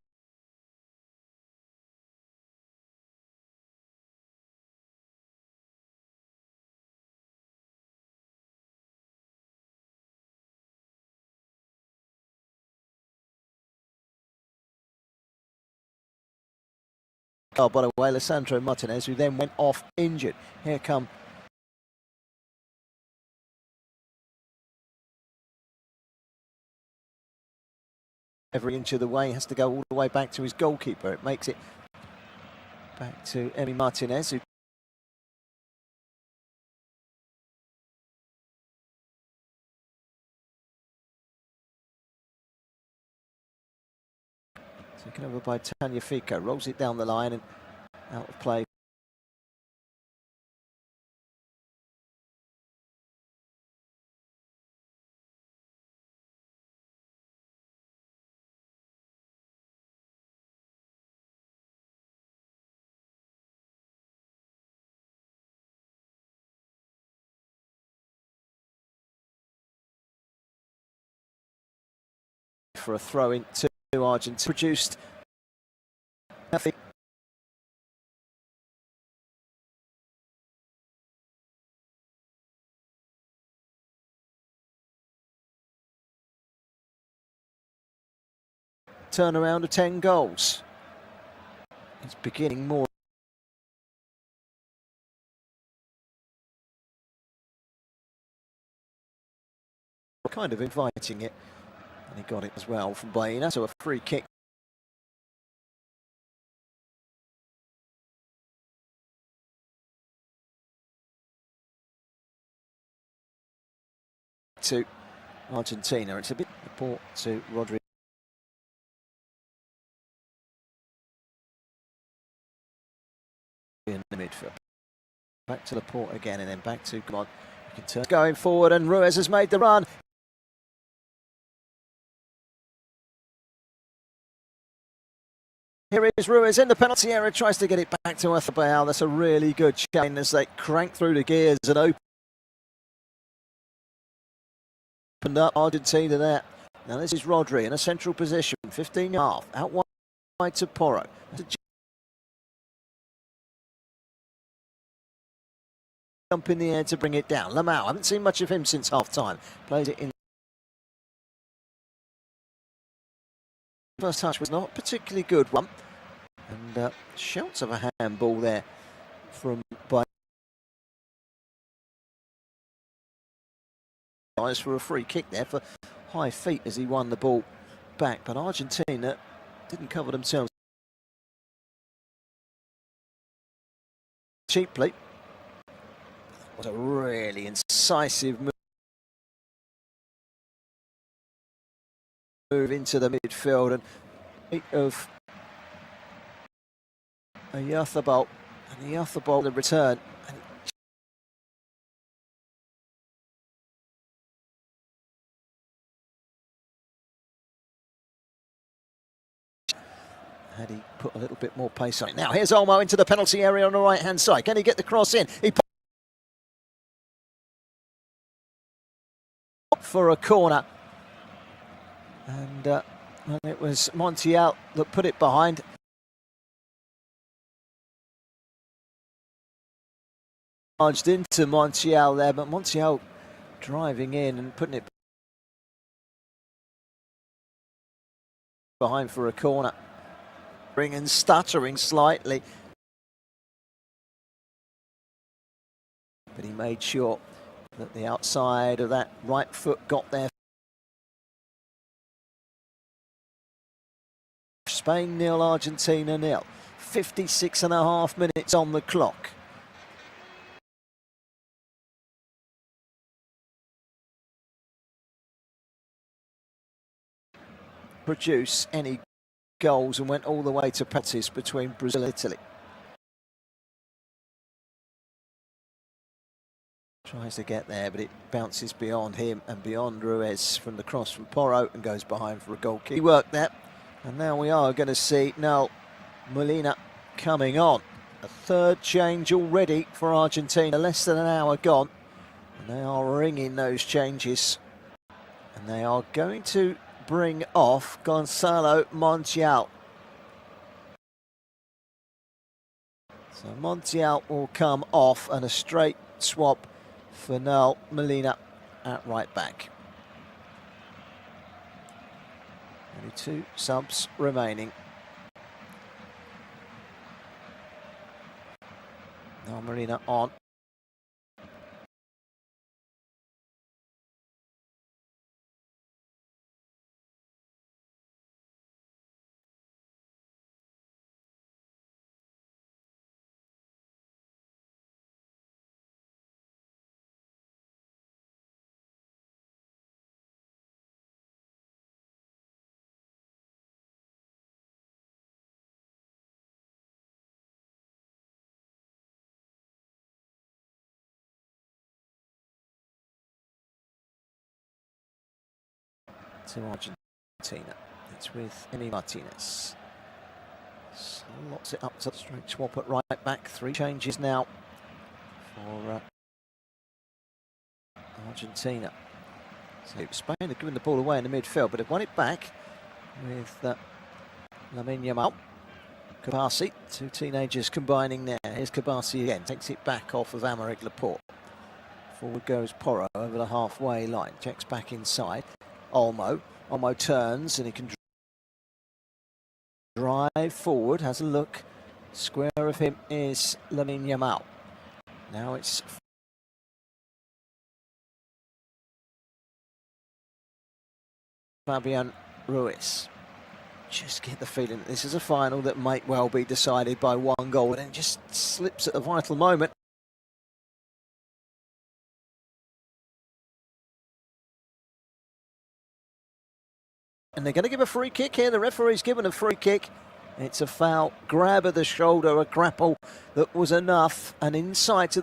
By the way, Lisandro Martinez, who then went off injured. Here come every inch of the way, has to go all the way back to his goalkeeper. It makes it back to Emi Martinez, who taken over by Tanya Fico, rolls it down the line and out of play. For a throw in to Argentina, produced nothing. Turnaround of 10 goals. It's beginning more. Kind of inviting it, and he got it as well from Baena, so a free kick. To Argentina, it's a bit support to Rodri in the midfield. Back to Laporte again, and then back to, come on, you can turn going forward, and Ruiz has made the run. Here is Ruiz in the penalty area, tries to get it back to Ethabal. That's a really good chain as they crank through the gears and opened up Argentina there. Now this is Rodri in a central position, 15.5, out wide to Porro. Jump in the air to bring it down. Lamau, haven't seen much of him since half-time. Plays it in. First touch was not a particularly good one. And shouts of a handball there from guys for a free kick there for high feet as he won the ball back. But Argentina didn't cover themselves cheaply. It was a really incisive move into the midfield, and of a Ethabal, and the Ethabal the return. And had he put a little bit more pace on it. Now here's Olmo into the penalty area on the right hand side. Can he get the cross in? He for a corner, and it was Montiel that put it behind. Charged into Montiel there, but Montiel driving in and putting it behind for a corner. And stuttering slightly, but he made sure that the outside of that right foot got there. Spain 0, Argentina 0. 56.5 minutes on the clock. Produce any goals and went all the way to penalties between Brazil and Italy. Tries to get there, but it bounces beyond him and beyond Ruiz from the cross from Porro and goes behind for a goal kick. He worked that, and now we are going to see Nahuel Molina coming on. A third change already for Argentina, less than an hour gone, and they are ringing those changes, and they are going to bring off Gonzalo Montiel. So Montiel will come off, and a straight swap for Nahuel Molina at right back. Only 2 subs remaining. Nahuel Molina on. To Argentina, it's with Emi Martinez. Slots it up to the straight swap at right back. 3 changes now for Argentina. So Spain have given the ball away in the midfield, but have won it back with Lamine Yamal. Kabasi, 2 teenagers combining there. Here's Kabasi again, takes it back off of Aymeric Laporte. Forward goes Porro over the halfway line, checks back inside. Olmo turns and he can drive forward, has a look Square of him is Lamine Yamal. Now it's Fabian Ruiz. Just get the feeling that this is a final that might well be decided by one goal, and it just slips at a vital moment. And they're going to give a free kick here. The referee's given a free kick. It's a foul, grab of the shoulder, a grapple that was enough, and inside to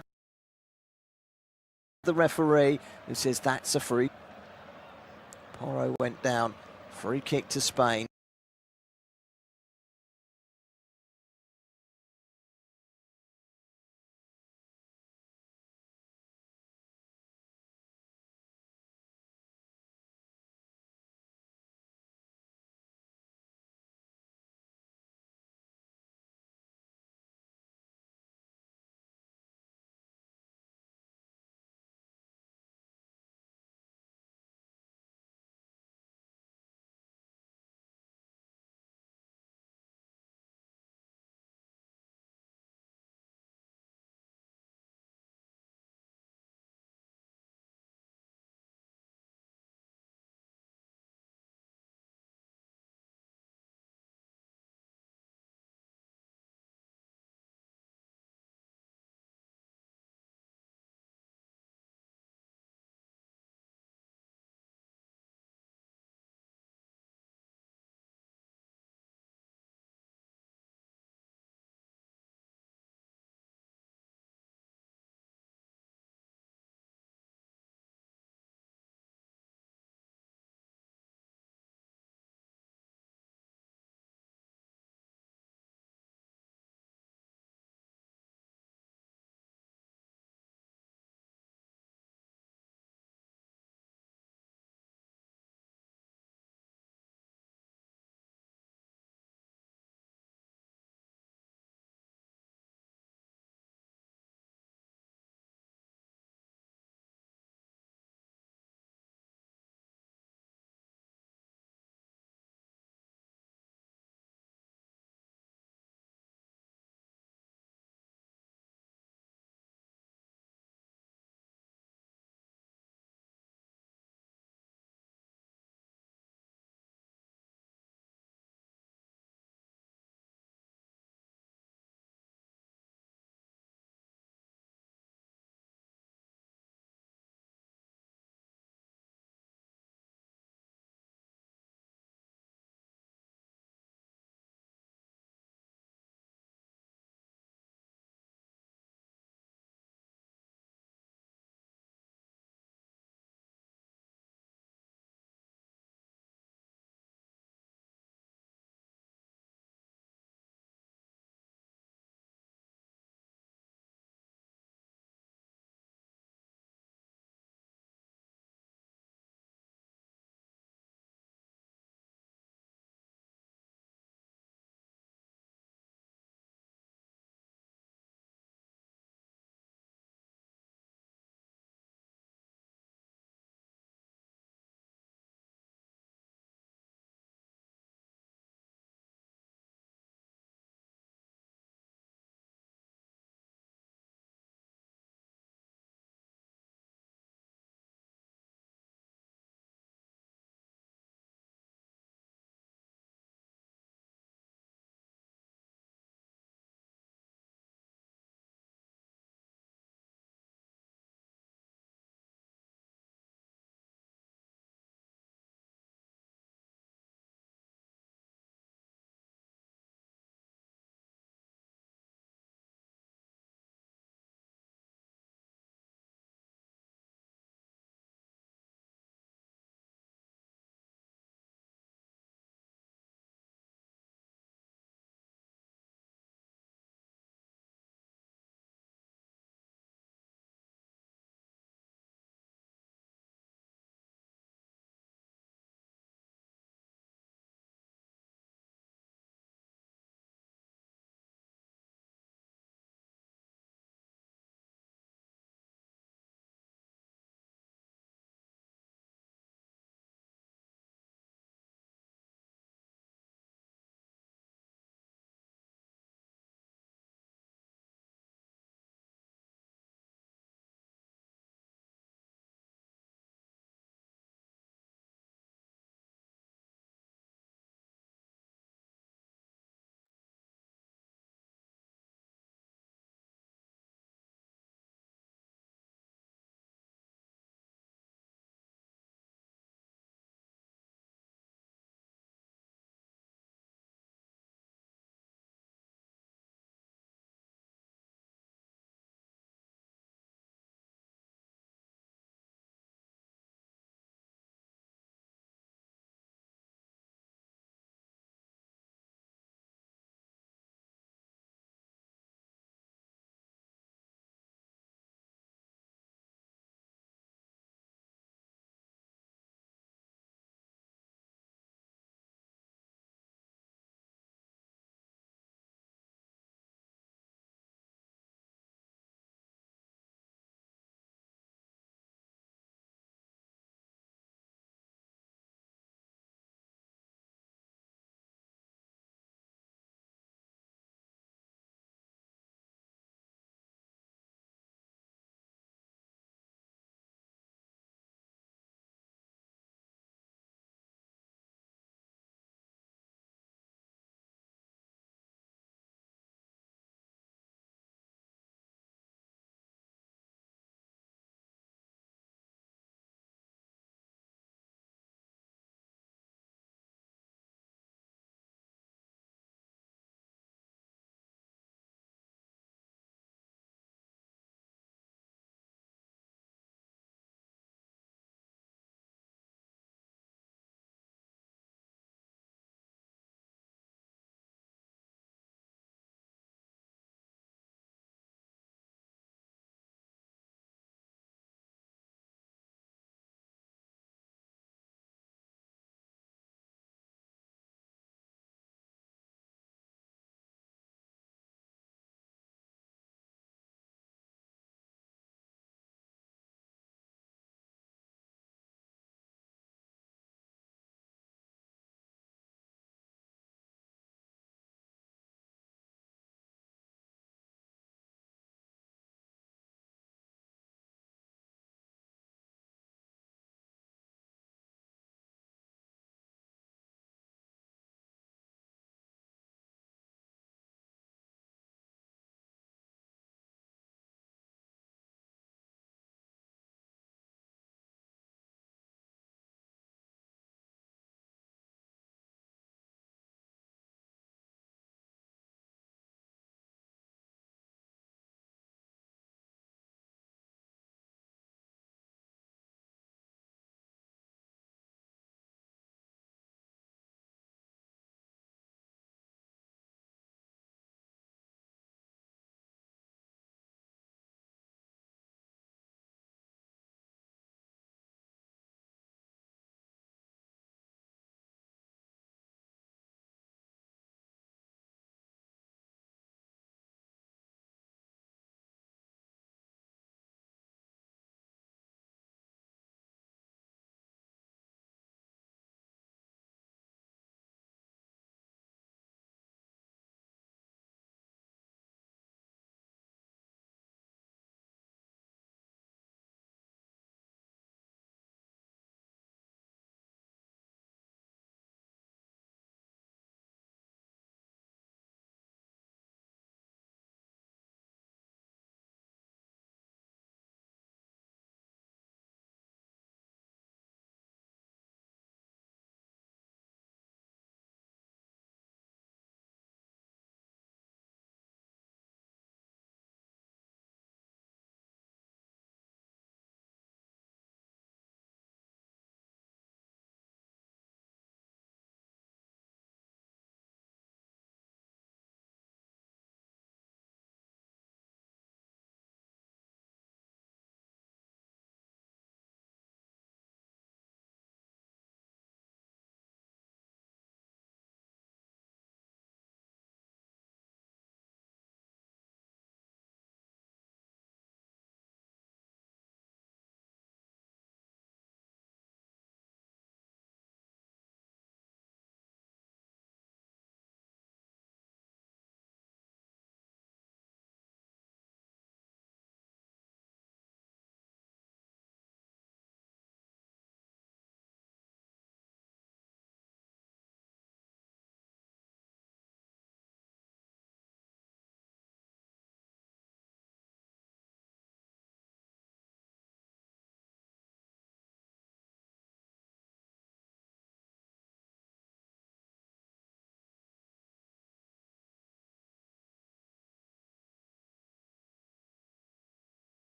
the referee, who says that's a free. Porro went down, free kick to Spain.